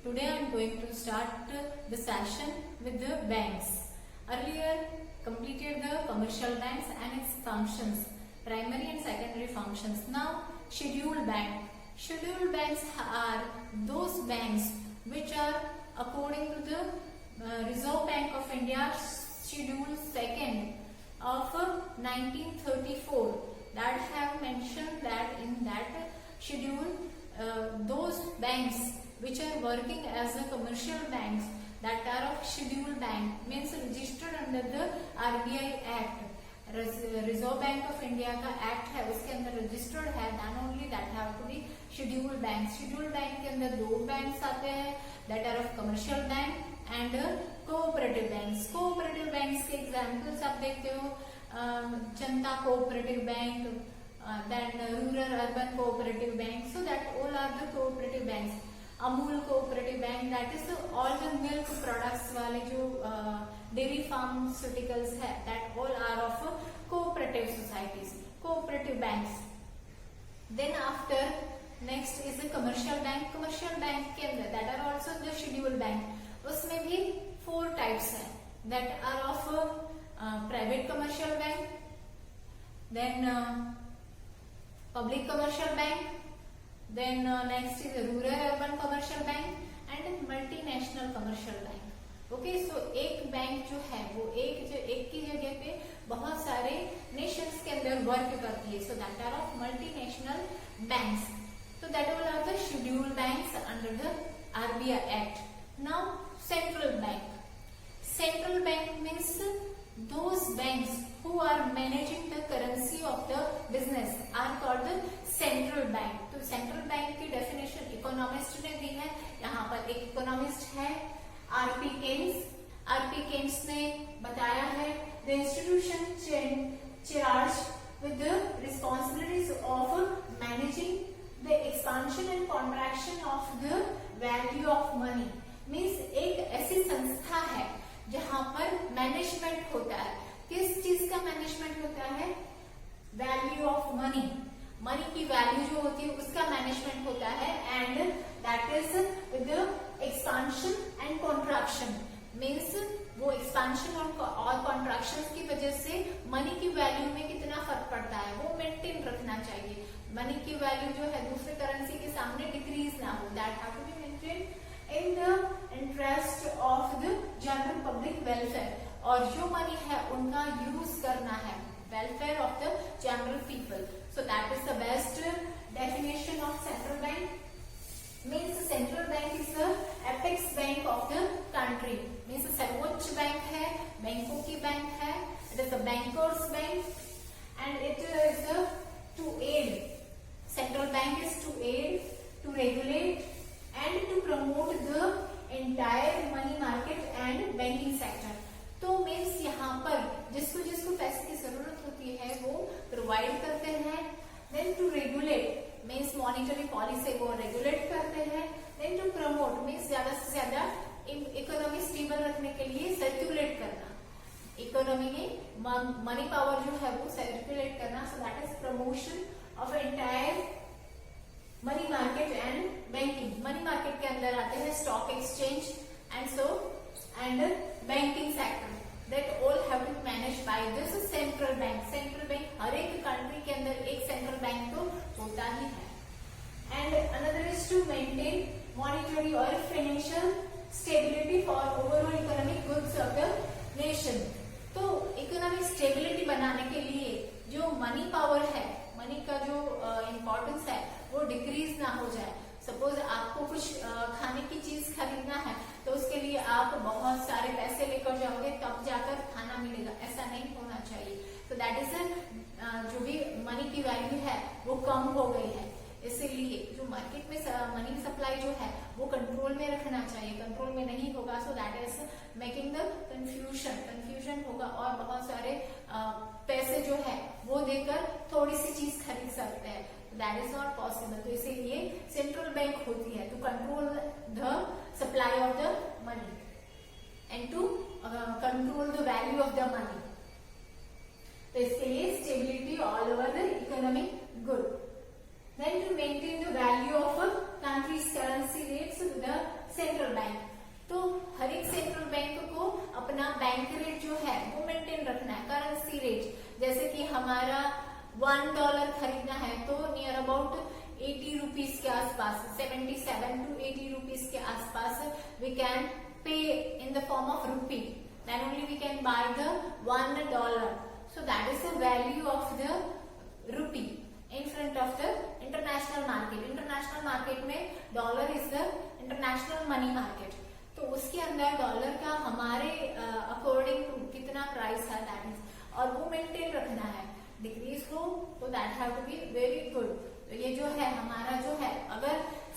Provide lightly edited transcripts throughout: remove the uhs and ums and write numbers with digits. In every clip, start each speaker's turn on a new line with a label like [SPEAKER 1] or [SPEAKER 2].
[SPEAKER 1] Today I am going to start the session with the banks. Earlier completed the commercial banks and its functions, primary and secondary functions. Now scheduled bank. Scheduled banks are those banks which are according to the Reserve Bank of India Schedule 2nd of 1934 that have mentioned that in that schedule those banks which are working as a commercial banks that are of scheduled bank means registered under the RBI Act. Reserve Bank of India का act है उसके अंदर registered है then only that have to be scheduled bank. Scheduled bank के अंदर दो banks आते हैं that are of commercial bank and cooperative banks. Cooperative banks के एग्जांपल्स आप देखते हो Janata cooperative bank, then rural urban cooperative bank, so that all are the cooperative banks. Amul cooperative bank, that is all the milk products वाले जो dairy pharmaceuticals है, that all are of cooperative societies, cooperative banks. Then after next is the commercial bank. Commercial bank के अंदर that are also the scheduled bank, उसमें भी 4 types हैं that are of private commercial bank, then public commercial bank, then next is rural urban commercial bank and multinational commercial bank. Okay so एक bank जो है वो एक की जगह पे बहुत सारे नेशंस के अंदर वर्क करती है, so that are of multinational banks. So that all are the scheduled banks under the RBI Act. Now central bank. Central bank means those banks who are managing the currency of the business are called the central bank. तो central bank की definition economist ने दी है. यहाँ पर एक economist है RP Keynes. RP Keynes ने बताया है the institution charged with the responsibilities of managing the expansion and contraction of the value of money. means एक ऐसी संस्था है जहां पर मैनेजमेंट होता है. किस चीज का मैनेजमेंट होता है? Value of money. मनी की वैल्यू जो होती है उसका मैनेजमेंट होता है and that is with expansion and contraction. Means वो एक्सपांशन और कॉन्ट्रैक्शन की वजह से मनी की वैल्यू में कितना फर्क पड़ता है वो मेंटेन रखना चाहिए. मनी की वैल्यू जो है दूसरे करेंसी के सामने डिक्रीज ना हो. That have to be maintain in the interest of the general public welfare. और जो मनी है उनका यूज करना है welfare of the general people. So that is the best definition of central bank. Means central bank is the apex bank of the country. Means सर्वोच्च bank है, बैंकों की बैंक है. It is the bankers bank and it is to aid. Central bank is to aid, to regulate and to promote the entire money market and banking sector. तो means यहाँ पर जिसको जिसको पैसे की जरूरत होती है वो प्रोवाइड करते हैं. Then to regulate means monetary policy को रेगुलेट करते हैं. देन टू प्रमोट मीन्स ज्यादा से ज्यादा इकोनॉमी स्टेबल रखने के लिए सर्कुलेट करना. इकोनॉमी में मनी पावर जो है वो सर्कुलेट करना. So that is promotion of entire money market and banking. Money market के अंदर आते हैं stock exchange and banking sector. That all have to manage by this central bank. Central bank हर एक कंट्री के अंदर एक सेंट्रल बैंक तो होता ही है. And another is to maintain monetary और financial stability for overall economic goods of the nation. तो इकोनॉमिक स्टेबिलिटी बनाने के लिए जो मनी पावर है, मनी का जो इम्पोर्टेंस है वो डिक्रीज ना हो जाए. सपोज आपको कुछ खाने की चीज खरीदना है तो उसके लिए आप बहुत सारे पैसे लेकर जाओगे तब जाकर खाना मिलेगा, ऐसा नहीं होना चाहिए. तो दैट इज जो भी मनी की वैल्यू है वो कम हो गई है. इसीलिए जो मार्केट में मनी सप्लाई जो है वो कंट्रोल में रखना चाहिए. कंट्रोल में नहीं होगा सो that is making the confusion होगा और बहुत सारे पैसे जो है वो देकर थोड़ी सी चीज खरीद सकते हैं. That is not possible. तो इसीलिए सेंट्रल बैंक होती है to control the supply of the money and to control the value of the money. तो इसके लिए stability all over the economic good. Then to maintain the value of a country's currency rates, the central bank. तो हर एक central bank को अपना bank rate जो है वो मेंटेन रखना है, करेंसी रेट। जैसे कि हमारा $1 खरीदना है तो नियर अबाउट 80 रुपीज के आसपास, 77 to 80 रुपीज के आसपास we can pay in the form of rupee, then only we can buy the $1. So that is the value of the rupee in front of the international market. International market में dollar is the international money market. तो उसके अंदर dollar का हमारे according to कितना price है that is, और वो मेंटेन रखना है। डिक्रीज हो तो that have to be very good. तो ये जो है हमारा जो है, अगर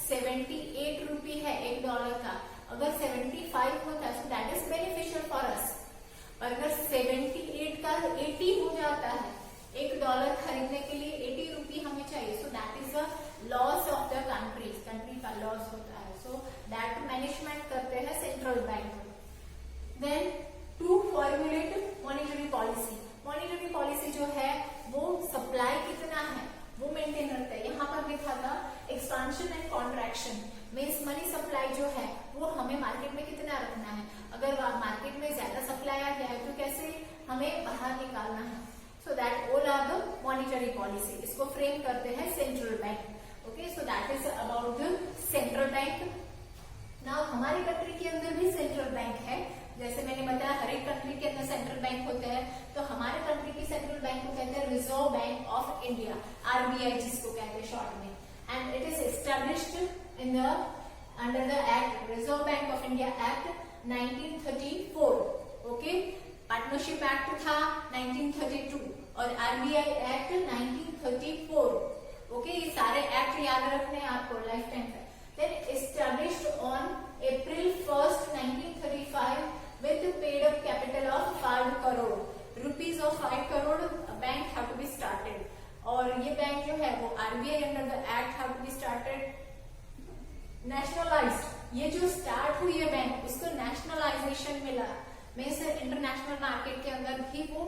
[SPEAKER 1] 78 रुपी है $1 का, अगर 75 होता है, so that is beneficial for us. और अगर 78 का 80 हो जाता है, $1 खरीदने के लिए 80 रुपी हमें चाहिए, so that is a loss of the country का लॉस होता है। सो दैट मैनेजमेंट करते हैं central bank. Then to formulate monetary policy. Monetary policy जो है वो सप्लाई कितना है वो मेंटेन रखता है। यहाँ पर लिखा था expansion and contraction means money supply जो है वो हमें मार्केट में कितना रखना है। अगर मार्केट में ज्यादा सप्लाई आ गया है तो कैसे हमें बाहर निकालना है। So that all are the monetary policy. इसको फ्रेम करते हैं central bank. Okay, so that is about the central bank. Now हमारे कंट्री के अंदर भी सेंट्रल बैंक है। जैसे मैंने बताया हर एक कंट्री के अंदर सेंट्रल बैंक होते हैं, तो हमारे कंट्री की सेंट्रल बैंक को कहते हैं reserve bank of India, RBI जिसको कहते हैं शॉर्ट में। And it is established in the under the act reserve bank of India act 1934। Okay, partnership act था 1932 और RBI एक्ट 1934। ओके, ये सारे एक्ट याद रखने हैं आपको लाइफ टाइम पे। Then established on April 1st, 1935 with paid up capital of 5 crore rupees of 5 crore bank have to be started. और ये बैंक जो है वो RBI under the act have to be started, nationalized। ये जो start हुई है बैंक उसको नेशनलाइजेशन मिला, मीन्स इंटरनेशनल मार्केट के अंदर भी वो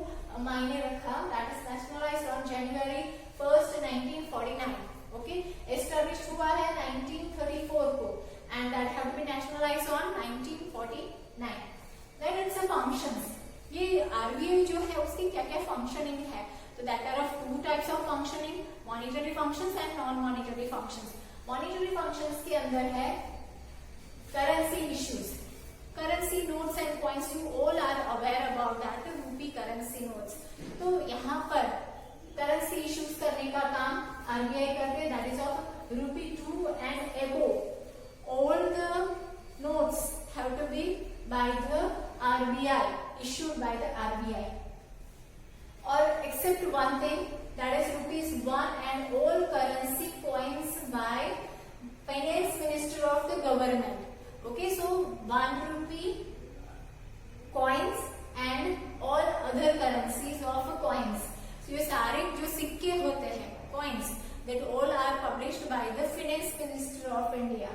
[SPEAKER 1] मायने रखा। That is nationalised on January 1st, 1949। Okay, establish हुआ है 1934 को and that have to be nationalised on 1949। Then it's a functions. ये RBI जो है उसकी क्या क्या फंक्शनिंग है, तो that are of two types of functioning, monetary functions and non monetary functions. Monetary functions के अंदर है currency issues, currency notes and coins, you all are aware about that, rupee currency notes. तो यहाँ पर currency issues करने का काम RBI करते हैं, that is of ₹2 and above। All the notes have to be by the RBI, issued by the RBI। और except one thing, that is ₹1 and all currency coins by finance minister of the government। Okay, so 1 rupee coins and all other currencies of coins। So ये सारे जो सिक्के होते हैं coins, that all are published by the finance minister of India,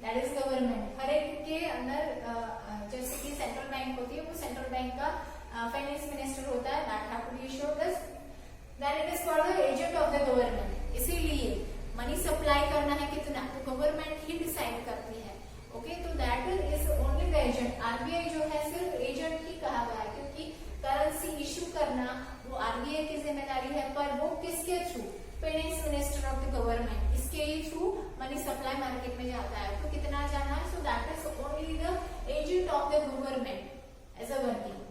[SPEAKER 1] that is government। हर एक के अंदर जैसे कि सेंट्रल बैंक होती है वो सेंट्रल बैंक का फाइनेंस मिनिस्टर होता है, that have to be issued this। Then it is called the agent of the government। इसीलिए मनी सप्लाई करना है कितना तो गवर्नमेंट ही डिसाइड करती है। ओके, तो that is only the agent. RBI जो है सिर्फ एजेंट ही कहा गया है क्योंकि करेंसी इश्यू करना वो RBI की जिम्मेदारी है, पर वो किसके through, finance minister of the government, इसके ही थ्रू मनी सप्लाई मार्केट में जाता है। तो कितना जाना है, so that is only the agent of the government as a working.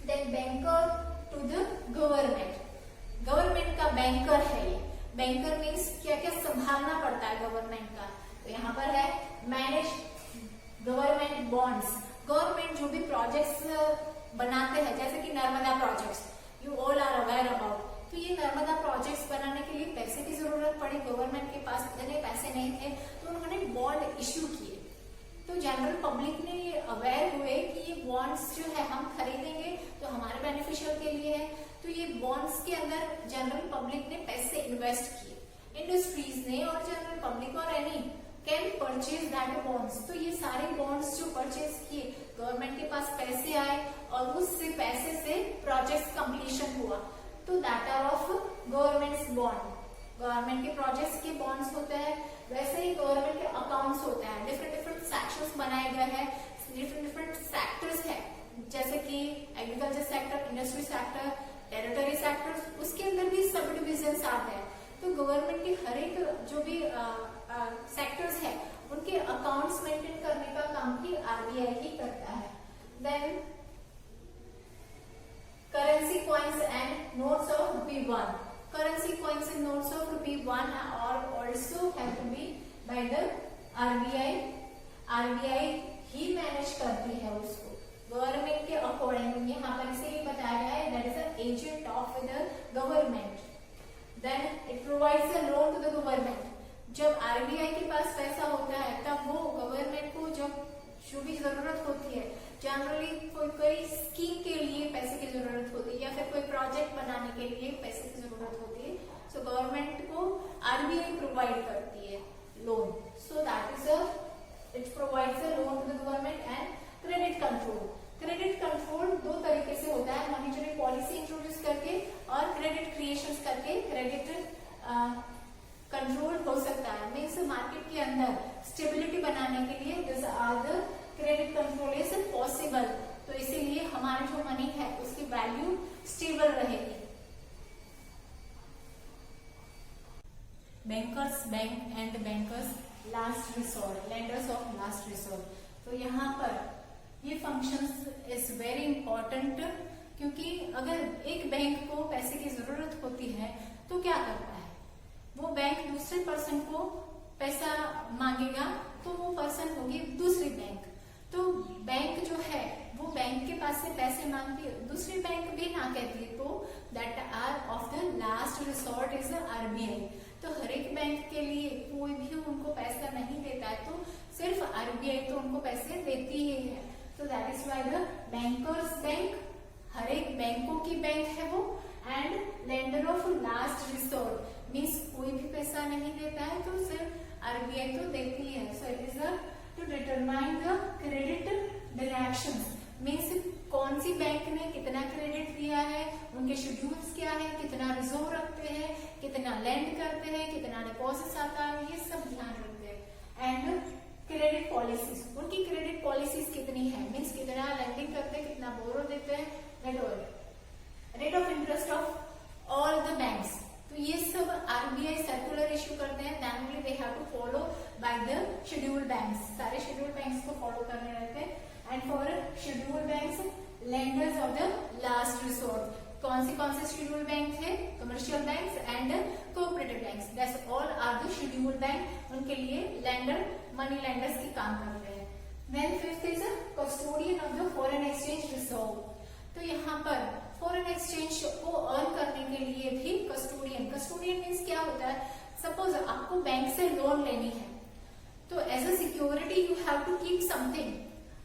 [SPEAKER 1] Then banker to the government, government का बैंकर है ये। बैंकर मीन्स क्या क्या संभालना पड़ता है गवर्नमेंट का, तो यहाँ पर है मैनेज गवर्नमेंट बॉन्ड्स। गवर्नमेंट जो भी प्रोजेक्ट्स बनाते हैं जैसे कि Narmada projects, you all are aware about. तो ये नर्मदा प्रोजेक्ट्स बनाने के लिए पैसे की जरूरत पड़ी, गवर्नमेंट के पास इतने पैसे नहीं थे तो उन्होंने बॉन्ड इश्यू किए। तो जनरल पब्लिक ने ये अवेयर हुए कि ये बॉन्ड्स जो है हम खरीदेंगे तो हमारे बेनिफिशियल के लिए है, तो ये बॉन्ड्स के अंदर जनरल पब्लिक ने पैसे इन्वेस्ट किए, इंडस्ट्रीज ने और जनरल पब्लिक और any can purchase that bonds. तो ये सारे बॉन्ड्स जो परचेज किए, गवर्नमेंट के पास पैसे आए और उससे पैसे से प्रोजेक्ट कंप्लीशन हुआ, तो that are of governments bond. Government के प्रोजेक्ट्स के बॉन्ड्स होते हैं, वैसे ही गवर्नमेंट के अकाउंट्स होते हैं, डिफरेंट डिफरेंट सेक्शंस इसको बनाया गया है। डिफरेंट सेक्टर्स है, जैसे कि agriculture sector, industry sector, territory sector, उसके अंदर भी सब डिविजन आते हैं। तो गवर्नमेंट के हर एक जो भी सेक्टर्स है उनके अकाउंट्स मेंटेन करने का काम भी आरबीआई ही करता है। Then currency coins and notes of ₹1, currency coins and notes of ₹1 are also have to be by the RBI. RBI ही मैनेज करती है उसको गवर्नमेंट के अकॉर्डिंग। यहाँ पर इसे बताया गया है that is an agent of the government. Then it provides a loan to the government. जब आरबीआई के पास पैसा होता है तब वो गवर्नमेंट को जब जो भी जरूरत होती है, जनरली कोई स्कीम के लिए पैसे की जरूरत होती है या फिर कोई प्रोजेक्ट बनाने के लिए पैसे की जरूरत होती है, सो गवर्नमेंट को आरबीआई प्रोवाइड करती है loan. So that is it provides a loan to the government. And credit control, credit control दो तरीके से होता है, मॉनिटरी पॉलिसी इंट्रोड्यूस करके और क्रेडिट क्रिएशन करके क्रेडिट कंट्रोल हो सकता है। मीन्स मार्केट के अंदर स्टेबिलिटी बनाने के लिए this are the credit control is possible. तो इसीलिए हमारी जो मनी है उसकी वैल्यू स्टेबल रहेगी। Bankers bank and bankers last resort, lenders of last resort. तो यहाँ पर ये फंक्शंस इज वेरी इंपॉर्टेंट, क्योंकि अगर एक बैंक को पैसे की जरूरत होती है तो क्या करता है, वो बैंक दूसरे पर्सन को पैसा मांगेगा तो वो पर्सन होगी दूसरी बैंक। तो बैंक जो है वो बैंक के पास से पैसे मांगती है, दूसरी बैंक भी ना कहती है, तो that are of the last resort is RBI. तो हर एक बैंक के लिए कोई भी उनको पैसा नहीं देता है, तो सिर्फ आरबीआई तो उनको पैसे देती ही है। तो that is why the bankers bank, हर एक बैंकों की बैंक है वो। And lender of last resort means कोई भी पैसा नहीं देता है तो सिर्फ आरबीआई तो देती है। So it is to determine the credit direction, means कौन सी बैंक ने कितना क्रेडिट दिया है, उनके शेड्यूल्स क्या है, कितना रिजर्व रखते हैं, कितना लेंड करते हैं, कितना डिपॉजिट्स आता है, ये सब ध्यान रखते हैं। एंड क्रेडिट पॉलिसीज, उनकी क्रेडिट पॉलिसीज कितनी है, मीन्स कितना लेंडिंग करते हैं, कितना बोरो देते हैं, rate of interest of all the banks. तो ये सब आरबीआई सर्कुलर इश्यू करते हैं, then only they have to follow by the scheduled banks. सारे शेड्यूल्ड बैंक्स को फॉलो करने रहते हैं। And for scheduled banks lenders of the last resort, कौन से शेड्यूल्ड बैंक थे, commercial banks and cooperative banks, that's all are the scheduled bank. उनके लिए लेंडर मनी लेंडर्स की काम करते हैं। Then fifth is custodian of the foreign exchange reserve. तो यहाँ पर फॉरेन एक्सचेंज को अर्न करने के लिए भी कस्टोडियन मीन्स क्या होता है, सपोज आपको बैंक से लोन लेनी है तो as a security you have to keep something,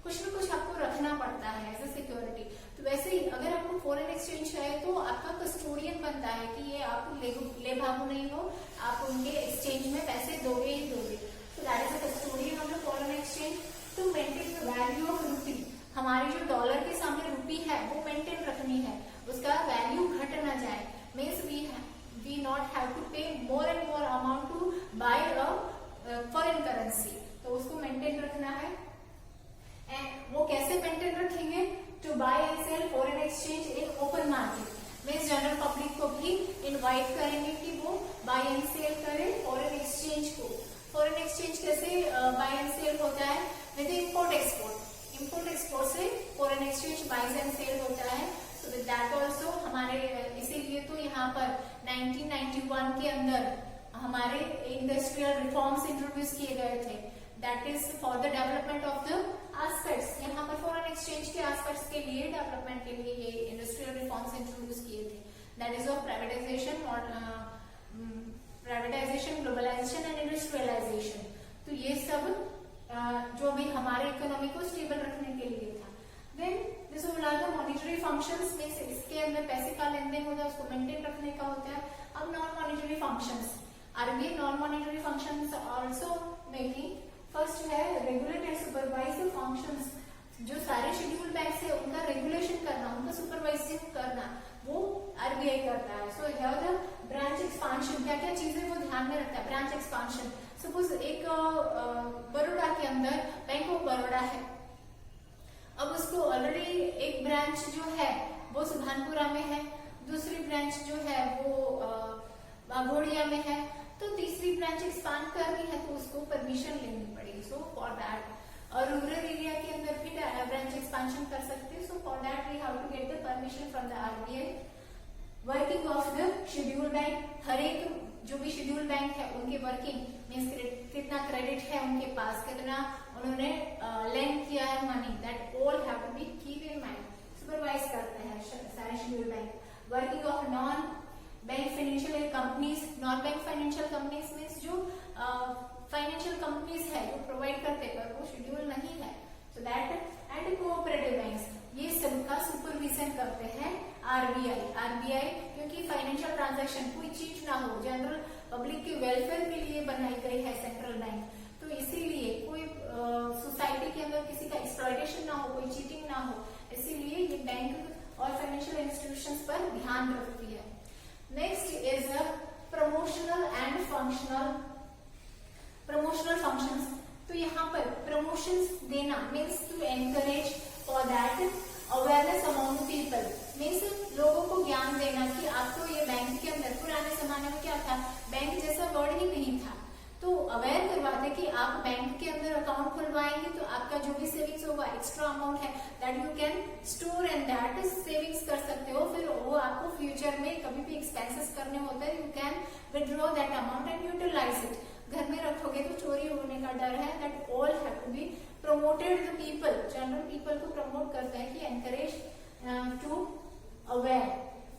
[SPEAKER 1] कुछ न कुछ आपको रखना पड़ता है एज अ सिक्योरिटी। तो वैसे ही अगर आपको फॉरेन एक्सचेंज है तो आपका कस्टोडियन बनता है कि ये आप ले भागू नहीं हो, आप उनके एक्सचेंज में पैसे दोगे ही दोगे। तो that is a custodian of the foreign exchange. To maintain the value of rupee, हमारी जो डॉलर के सामने रूपी है वो मेंटेन रखनी है, उसका वैल्यू घट ना जाए। Means we not have to pay more and more amount to buy a foreign currency, तो उसको मेंटेन रखना है। एंड वो कैसे मेंटेन रखेंगे, to buy and sell foreign exchange in open market. Means general public को भी इनवाइट करेंगे कि वो बाय एंड सेल करे फॉरेन एक्सचेंज को। फॉरेन एक्सचेंज कैसे बाय एंड सेल होता है, with import export. Import export से foreign exchange buys and sell होता है। तो विद दैट ऑल्सो हमारे इसीलिए तो यहाँ पर 1991 के अंदर हमारे इंडस्ट्रियल रिफॉर्म्स इंट्रोड्यूस किए गए थे, that is for the development of the aspects. यहाँ पर फॉरेन एक्सचेंज के एस्पेक्ट्स के लिए, डेवलपमेंट के लिए ये इंडस्ट्रियल रिफॉर्म्स इंट्रोड्यूस किए थे। That is of privatisation, globalisation and industrialisation. तो ये सब जो भी हमारे इकोनॉमी को स्टेबल रखने के लिए था। Then this will are the monetary functions, में से इसके अंदर पैसे का लेन देन होता है, उसको मेंटेन रखने का होता है। अब non monetary functions, RBI non monetary functions also making. First है regulate and supervise the functions, जो सारे शेड्यूल्ड बैंक्स है उनका रेगुलेशन करना, उनका सुपरवाइजिंग करना, वो आरबीआई करता है। So here the branch expansion, क्या क्या चीजें वो ध्यान में रखता है। ब्रांच एक्सपांशन, सपोज एक बड़ौदा के अंदर बैंक ऑफ बड़ौदा है। अब उसको ऑलरेडी एक ब्रांच जो है वो सुभानपुरा में है, दूसरी ब्रांच जो है वो घोड़िया में है, तो तीसरी ब्रांच एक्सपांड करनी है तो उसको परमिशन लेनी पड़ेगी। सो फॉर दैट और रूरल एरिया के अंदर भी ब्रांच एक्सपांशन कर सकते हैं। So for that we have to get the permission from the RBI. Working of the schedule bank, हर एक जो भी शेड्यूल बैंक है उनके वर्किंग मीन्स कितना क्रेडिट है उनके पास, कितना उन्होंने लेंड किया है money, that all have to be keep in mind. Supervise करते हैं सारे schedule bank. Working of non bank financial companies, non bank financial companies means जो फाइनेंशियल कंपनीज है जो प्रोवाइड करते हैं पर वो शेड्यूल नहीं है, so that and cooperative banks, ये सबका सुपरविजन करते हैं आरबीआई, क्योंकि फाइनेंशियल ट्रांजैक्शन कोई चीट ना हो, जनरल पब्लिक के वेलफेयर के लिए बनाई गई है सेंट्रल बैंक, तो इसीलिए कोई सोसाइटी के अंदर किसी का एक्सप्लॉयटेशन ना हो, कोई चीटिंग ना हो, इसीलिए ये बैंक और फाइनेंशियल इंस्टीट्यूशंस पर ध्यान रखती है। Next is promotional and promotional functions. तो यहाँ पर प्रमोशंस देना means to encourage for that awareness among people, means लोगों को ज्ञान देना कि आपको ये बैंक के अंदर, पुराने जमाने में क्या था, बैंक जैसा वर्ड ही नहीं था, तो अवेयर करवाते कि आप बैंक के अंदर अकाउंट खुलवाएंगे तो आपका जो भी सेविंग्स होगा, एक्स्ट्रा अमाउंट है, that you can store and that savings कर सकते हो, फिर वो आपको फ्यूचर में कभी भी एक्सपेंसेस करने होते हैं, you can withdraw that amount and utilise it. घर में रखोगे तो चोरी होने का डर है, that all have to be promoted the people, general people को प्रमोट करते हैं कि encourage to aware.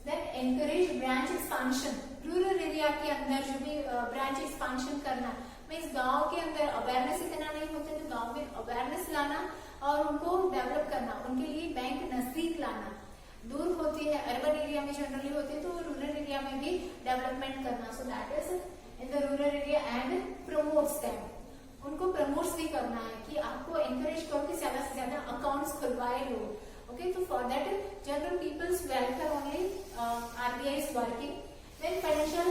[SPEAKER 1] Then encourage branch expansion, rural area के अंदर जो भी ब्रांच एक्सपांशन करना मीन्स गांव के अंदर अवेयरनेस इतना नहीं होते तो गांव में अवेयरनेस लाना और उनको डेवलप करना, उनके लिए बैंक नजदीक लाना, दूर होती है अर्बन एरिया में जनरली होती है तो रूरल एरिया में भी डेवलपमेंट करना, so that is in the rural area and promotes them, उनको प्रमोट्स भी करना है कि आपको एनकरेज करो कि ज्यादा से ज्यादा अकाउंट्स खुलवाए लोग, okay, so for that general people's welfare only RBI is working. Then financial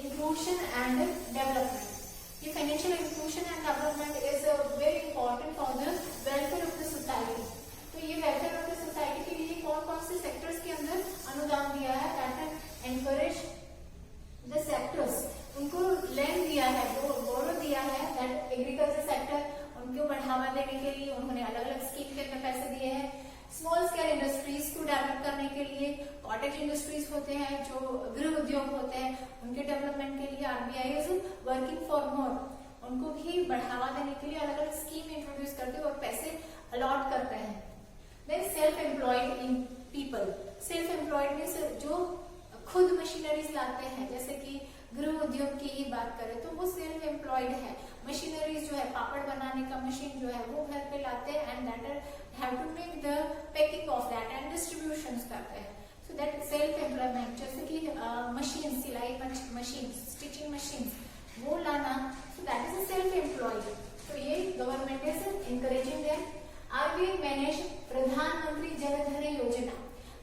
[SPEAKER 1] inclusion and development, ये financial inclusion and development is very important for the welfare of the society. तो ये welfare of the society के लिए कौन कौन से sectors के अंदर अनुदान दिया है, that encourage the sectors, उनको लैंड दिया है, बोरो दिया है, that agriculture sector उनको बढ़ावा देने के लिए उन्होंने अलग अलग स्कीम के अंदर पैसे दिए हैं। स्मॉल स्केल इंडस्ट्रीज को डेवलप करने के लिए, कॉटेज इंडस्ट्रीज होते हैं जो गृह उद्योग होते हैं, उनके डेवलपमेंट के लिए RBI is working for more, उनको भी बढ़ावा देने के लिए अलग अलग स्कीम इंट्रोड्यूस करते हैं और पैसे अलॉट करते हैं। Then self employed in people, self employed means जो खुद मशीनरीज लाते हैं, जैसे कि गृह उद्योग की ही बात करें तो वो सेल्फ एम्प्लॉयड है, मशीनरीज जो है पापड़ बनाने का मशीन जो है वो घर पे लाते हैं and that have to make the packing of that and distribution करते हैं, सो दैट सेल्फ एम्प्लॉयमेंट, जैसे कि मशीन, सिलाई मशीन, स्टिचिंग मशीन वो लाना, so that is self employed, तो ये government is encouraging them. RBI manage Pradhan Mantri Jan Dhan Yojana,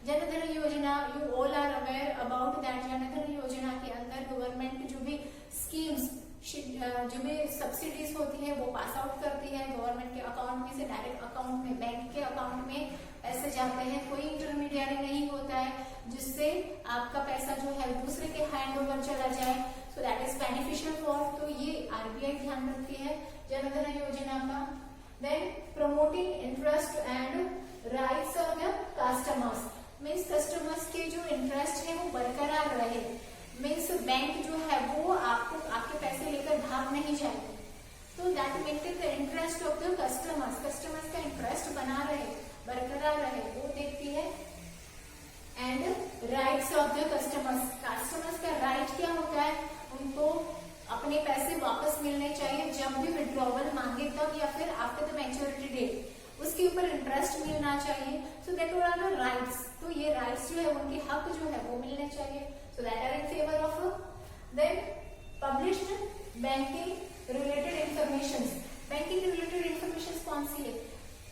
[SPEAKER 1] Jan Dhan Yojana you all are aware about that, Jan Dhan Yojana के अंदर गवर्नमेंट जो भी स्कीम्स, जो भी सब्सिडीज होती है वो पास आउट करती है, गवर्नमेंट के अकाउंट में से डायरेक्ट अकाउंट में, बैंक के अकाउंट में पैसे जाते हैं, कोई इंटरमीडियरी नहीं होता है जिससे आपका पैसा जो है दूसरे के हैंड ओवर चला जाए, so that is beneficial for, तो ये आरबीआई ध्यान रखती है जनधन योजना का। Then promoting interest and rights of the customers, means customers के जो इंटरेस्ट है वो बरकरार रहे, मीन्स बैंक जो है वो आपको आपके पैसे लेकर भाग नहीं जाए, तो that maintain the interest of the customers, customers का इंटरेस्ट बना रहे, बरकरार रहे, वो देखती है। And rights of the customers, customers का राइट क्या होता है, उनको अपने पैसे वापस मिलने चाहिए जब भी विड्रॉवल मांगे तब, या फिर आफ्टर द मैच्योरिटी डेट उसके ऊपर इंटरेस्ट मिलना चाहिए, so that are the rights, तो ये राइट्स जो है उनके हक जो है वो मिलने चाहिए, so that are in favor of. Then published banking related information, banking related information कौन सी है,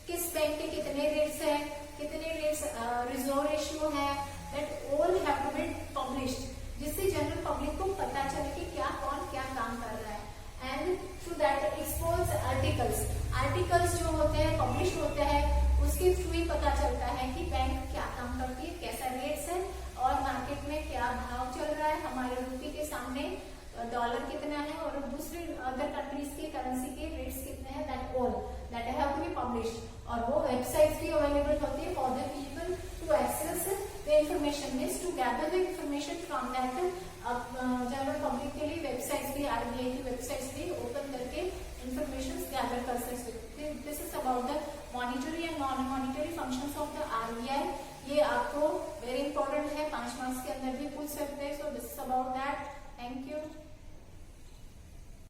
[SPEAKER 1] किस बैंक के कितने रेट्स है, कितने रेट्स रिजर्व रेशियो है, that all have to be published, जिससे जनरल पब्लिक को पता चले कि क्या कौन क्या काम कर रहा है। And through that expose articles, articles जो होते हैं पब्लिश होते हैं उसके थ्रू ही पता चलता है कि बैंक क्या काम करती है, कैसा रेट्स है और मार्केट में क्या भाव चल रहा है, हमारे रुपये के सामने डॉलर कितना है और दूसरे अदर कंट्रीज के करेंसी के रेट्स कितने हैं, that all that have to be published. और वो वेबसाइट्स भी अवेलेबल होती है for the people to access the information, means to gather the information from that. General public के लिए वेबसाइट्स भी, आरबीआई की वेबसाइट्स भी ओपन करके इंफॉर्मेशन गैदर कर सकते। This is about the monetary and non monetary functions of the RBI. ये आपको वेरी इंपॉर्टेंट है, 5 मार्क्स के अंदर भी पूछ सकते हैं। So this is about that. Thank you.